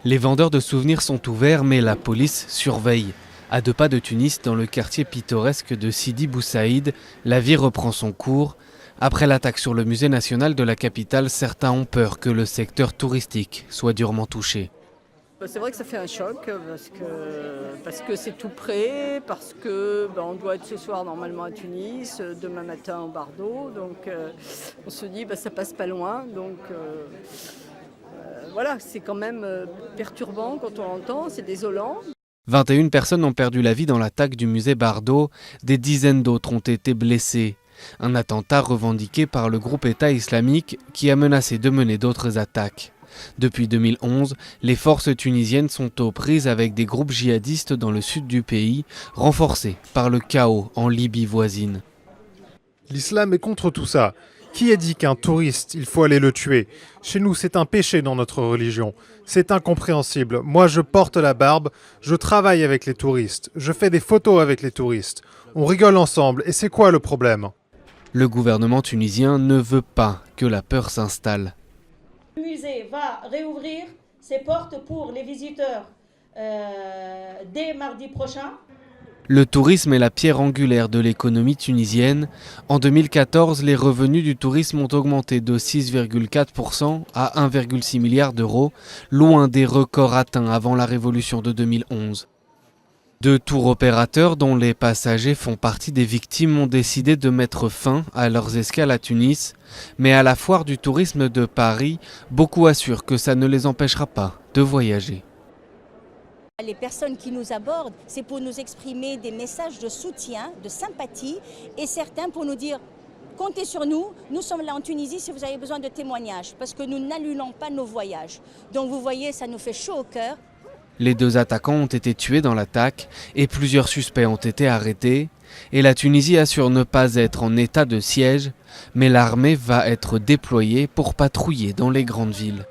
Les vendeurs de souvenirs sont ouverts, mais la police surveille. À 2 pas de Tunis, dans le quartier pittoresque de Sidi Bou Saïd, la vie reprend son cours. Après l'attaque sur le musée national de la capitale, certains ont peur que le secteur touristique soit durement touché. C'est vrai que ça fait un choc parce que c'est tout près, parce que on doit être ce soir normalement à Tunis, demain matin au Bardo, donc on se dit ça passe pas loin, donc voilà, c'est quand même perturbant quand on l'entend, c'est désolant. 21 personnes ont perdu la vie dans l'attaque du musée Bardo, des dizaines d'autres ont été blessées. Un attentat revendiqué par le groupe État islamique qui a menacé de mener d'autres attaques. Depuis 2011, les forces tunisiennes sont aux prises avec des groupes djihadistes dans le sud du pays, renforcés par le chaos en Libye voisine. L'islam est contre tout ça. Qui a dit qu'un touriste, il faut aller le tuer? Chez nous, c'est un péché dans notre religion. C'est incompréhensible. Moi, je porte la barbe, je travaille avec les touristes, je fais des photos avec les touristes. On rigole ensemble, et c'est quoi le problème? Le gouvernement tunisien ne veut pas que la peur s'installe. Le musée va réouvrir ses portes pour les visiteurs dès mardi prochain. Le tourisme est la pierre angulaire de l'économie tunisienne. En 2014, les revenus du tourisme ont augmenté de 6,4% à 1,6 milliard d'euros, loin des records atteints avant la révolution de 2011. 2 tours opérateurs dont les passagers font partie des victimes ont décidé de mettre fin à leurs escales à Tunis. Mais à la foire du tourisme de Paris, beaucoup assurent que ça ne les empêchera pas de voyager. Les personnes qui nous abordent, c'est pour nous exprimer des messages de soutien, de sympathie, et certains pour nous dire « comptez sur nous, nous sommes là en Tunisie si vous avez besoin de témoignages », parce que nous n'annulons pas nos voyages. Donc vous voyez, ça nous fait chaud au cœur. Les 2 attaquants ont été tués dans l'attaque et plusieurs suspects ont été arrêtés. Et la Tunisie assure ne pas être en état de siège, mais l'armée va être déployée pour patrouiller dans les grandes villes.